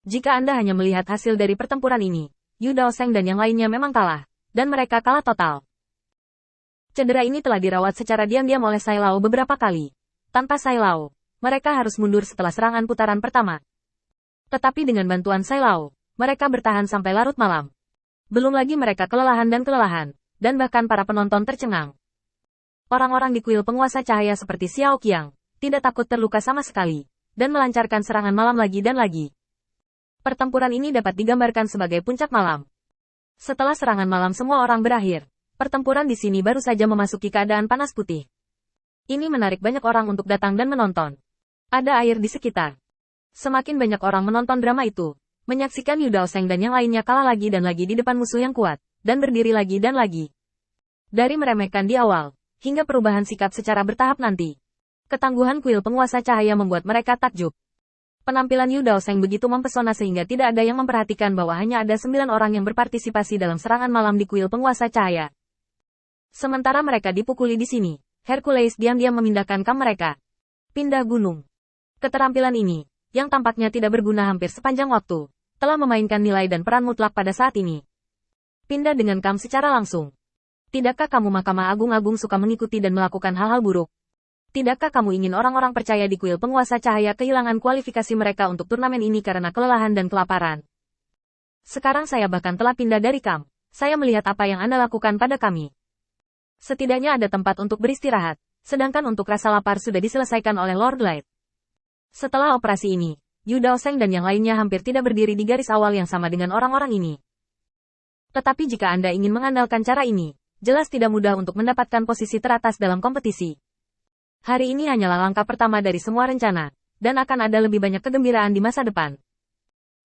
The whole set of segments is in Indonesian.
Jika Anda hanya melihat hasil dari pertempuran ini, Yu Daoseng dan yang lainnya memang kalah, dan mereka kalah total. Cedera ini telah dirawat secara diam-diam oleh Sai Lao beberapa kali. Tanpa Sai Lao, mereka harus mundur setelah serangan putaran pertama. Tetapi dengan bantuan Sai Lao, mereka bertahan sampai larut malam. Belum lagi mereka kelelahan, dan bahkan para penonton tercengang. Orang-orang di kuil penguasa cahaya seperti Xiao Qiang, tidak takut terluka sama sekali, dan melancarkan serangan malam lagi dan lagi. Pertempuran ini dapat digambarkan sebagai puncak malam. Setelah serangan malam semua orang berakhir, pertempuran di sini baru saja memasuki keadaan panas putih. Ini menarik banyak orang untuk datang dan menonton. Ada air di sekitar. Semakin banyak orang menonton drama itu, menyaksikan Yu Daoseng dan yang lainnya kalah lagi dan lagi di depan musuh yang kuat, dan berdiri lagi dan lagi. Dari meremehkan di awal, hingga perubahan sikap secara bertahap nanti. Ketangguhan kuil penguasa cahaya membuat mereka takjub. Penampilan Yu Daoseng begitu mempesona sehingga tidak ada yang memperhatikan bahwa hanya ada 9 orang yang berpartisipasi dalam serangan malam di kuil penguasa cahaya. Sementara mereka dipukuli di sini, Hercules diam-diam memindahkan kam mereka. Pindah gunung. Keterampilan ini, yang tampaknya tidak berguna hampir sepanjang waktu, telah memainkan nilai dan peran mutlak pada saat ini. Pindah dengan kam secara langsung. Tidakkah kamu Mahkamah Agung suka mengikuti dan melakukan hal-hal buruk? Tidakkah kamu ingin orang-orang percaya di kuil penguasa cahaya kehilangan kualifikasi mereka untuk turnamen ini karena kelelahan dan kelaparan? Sekarang saya bahkan telah pindah dari kam. Saya melihat apa yang Anda lakukan pada kami. Setidaknya ada tempat untuk beristirahat, sedangkan untuk rasa lapar sudah diselesaikan oleh Lord Light. Setelah operasi ini, Yu Daoseng dan yang lainnya hampir tidak berdiri di garis awal yang sama dengan orang-orang ini. Tetapi jika Anda ingin mengandalkan cara ini, jelas tidak mudah untuk mendapatkan posisi teratas dalam kompetisi. Hari ini hanyalah langkah pertama dari semua rencana, dan akan ada lebih banyak kegembiraan di masa depan.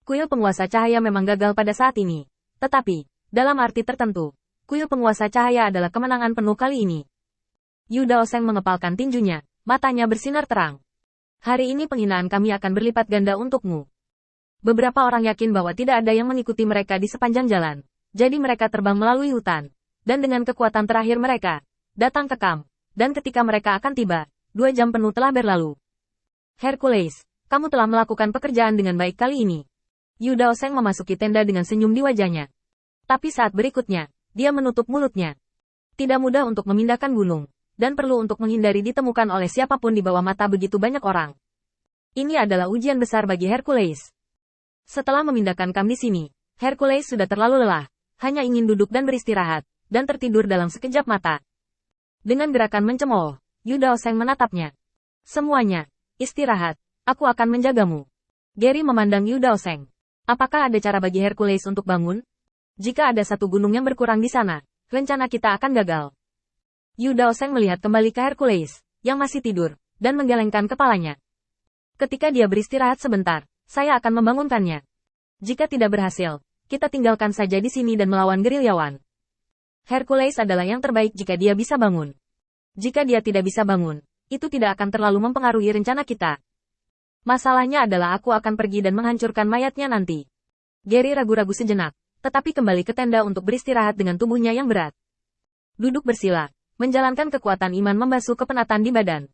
Kuil penguasa cahaya memang gagal pada saat ini. Tetapi, dalam arti tertentu, kuil penguasa cahaya adalah kemenangan penuh kali ini. Yu Daoseng mengepalkan tinjunya, matanya bersinar terang. Hari ini penghinaan kami akan berlipat ganda untukmu. Beberapa orang yakin bahwa tidak ada yang mengikuti mereka di sepanjang jalan, jadi mereka terbang melalui hutan. Dan dengan kekuatan terakhir mereka, datang ke kam, dan ketika mereka akan tiba, 2 jam penuh telah berlalu. Hercules, kamu telah melakukan pekerjaan dengan baik kali ini. Yu Daoseng memasuki tenda dengan senyum di wajahnya. Tapi saat berikutnya, dia menutup mulutnya. Tidak mudah untuk memindahkan gunung, dan perlu untuk menghindari ditemukan oleh siapapun di bawah mata begitu banyak orang. Ini adalah ujian besar bagi Hercules. Setelah memindahkan kam di sini, Hercules sudah terlalu lelah, hanya ingin duduk dan beristirahat, dan tertidur dalam sekejap mata. Dengan gerakan mencemooh, Yu Daoseng menatapnya. Semuanya, istirahat, aku akan menjagamu. Gary memandang Yu Daoseng. Apakah ada cara bagi Hercules untuk bangun? Jika ada satu gunung yang berkurang di sana, rencana kita akan gagal. Yu Daoseng melihat kembali ke Hercules, yang masih tidur, dan menggelengkan kepalanya. Ketika dia beristirahat sebentar, saya akan membangunkannya. Jika tidak berhasil, kita tinggalkan saja di sini dan melawan gerilyawan. Hercules adalah yang terbaik jika dia bisa bangun. Jika dia tidak bisa bangun, itu tidak akan terlalu mempengaruhi rencana kita. Masalahnya adalah aku akan pergi dan menghancurkan mayatnya nanti. Gary ragu-ragu sejenak, tetapi kembali ke tenda untuk beristirahat dengan tubuhnya yang berat. Duduk bersila, menjalankan kekuatan iman membasuh kepenatan di badan.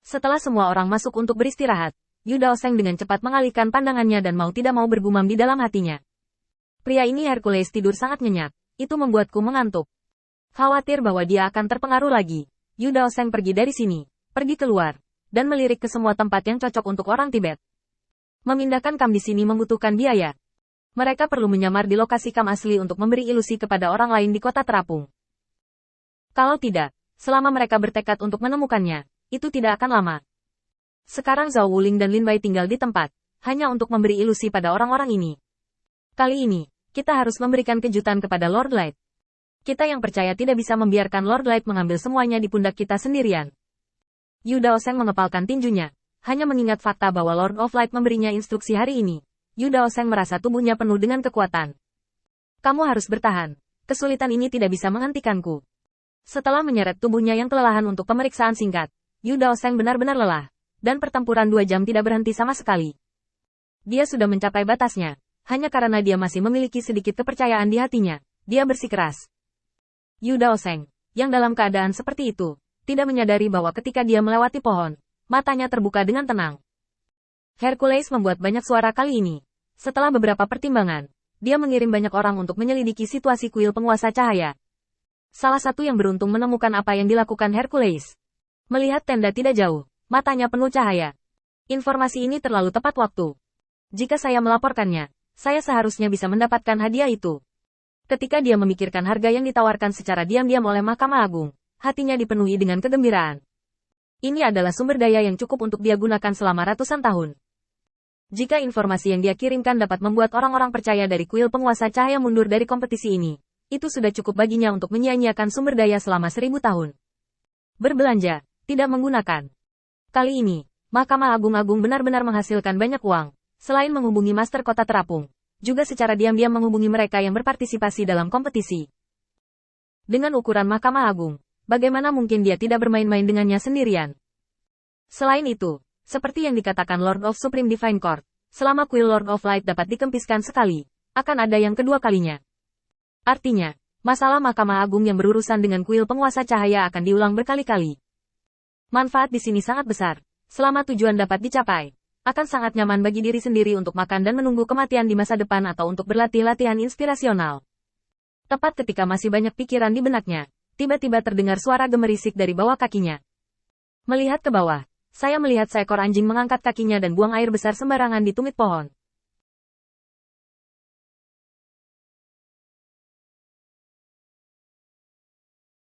Setelah semua orang masuk untuk beristirahat, Yu Daoseng dengan cepat mengalihkan pandangannya dan mau tidak mau bergumam di dalam hatinya. Pria ini Hercules tidur sangat nyenyak. Itu membuatku mengantuk. Khawatir bahwa dia akan terpengaruh lagi, Yu Daoseng pergi dari sini, pergi keluar, dan melirik ke semua tempat yang cocok untuk orang Tibet. Memindahkan kam di sini membutuhkan biaya. Mereka perlu menyamar di lokasi kam asli untuk memberi ilusi kepada orang lain di kota terapung. Kalau tidak, selama mereka bertekad untuk menemukannya, itu tidak akan lama. Sekarang Zhao Wuling dan Lin Bai tinggal di tempat, hanya untuk memberi ilusi pada orang-orang ini. Kali ini, kita harus memberikan kejutan kepada Lord Light. Kita yang percaya tidak bisa membiarkan Lord Light mengambil semuanya di pundak kita sendirian. Yu Daoseng mengepalkan tinjunya. Hanya mengingat fakta bahwa Lord of Light memberinya instruksi hari ini, Yu Daoseng merasa tubuhnya penuh dengan kekuatan. Kamu harus bertahan. Kesulitan ini tidak bisa menghentikanku. Setelah menyeret tubuhnya yang kelelahan untuk pemeriksaan singkat, Yu Daoseng benar-benar lelah, dan pertempuran 2 jam tidak berhenti sama sekali. Dia sudah mencapai batasnya. Hanya karena dia masih memiliki sedikit kepercayaan di hatinya, dia bersikeras. Yu Daoseng, yang dalam keadaan seperti itu, tidak menyadari bahwa ketika dia melewati pohon, matanya terbuka dengan tenang. Hercules membuat banyak suara kali ini. Setelah beberapa pertimbangan, dia mengirim banyak orang untuk menyelidiki situasi kuil penguasa cahaya. Salah satu yang beruntung menemukan apa yang dilakukan Hercules. Melihat tenda tidak jauh, matanya penuh cahaya. Informasi ini terlalu tepat waktu. Jika saya melaporkannya, saya seharusnya bisa mendapatkan hadiah itu. Ketika dia memikirkan harga yang ditawarkan secara diam-diam oleh Mahkamah Agung, hatinya dipenuhi dengan kegembiraan. Ini adalah sumber daya yang cukup untuk dia gunakan selama ratusan tahun. Jika informasi yang dia kirimkan dapat membuat orang-orang percaya dari kuil penguasa cahaya mundur dari kompetisi ini, itu sudah cukup baginya untuk menyia-nyiakan sumber daya selama 1000 tahun. Berbelanja, tidak menggunakan. Kali ini, Mahkamah Agung benar-benar menghasilkan banyak uang, selain menghubungi Master Kota Terapung, juga secara diam-diam menghubungi mereka yang berpartisipasi dalam kompetisi. Dengan ukuran Mahkamah Agung, bagaimana mungkin dia tidak bermain-main dengannya sendirian? Selain itu, seperti yang dikatakan Lord of Supreme Divine Court, selama kuil Lord of Light dapat dikempiskan sekali, akan ada yang kedua kalinya. Artinya, masalah Mahkamah Agung yang berurusan dengan kuil penguasa cahaya akan diulang berkali-kali. Manfaat di sini sangat besar. Selama tujuan dapat dicapai, akan sangat nyaman bagi diri sendiri untuk makan dan menunggu kematian di masa depan atau untuk berlatih latihan inspirasional. Tepat ketika masih banyak pikiran di benaknya, tiba-tiba terdengar suara gemerisik dari bawah kakinya. Melihat ke bawah, saya melihat seekor anjing mengangkat kakinya dan buang air besar sembarangan di tumit pohon.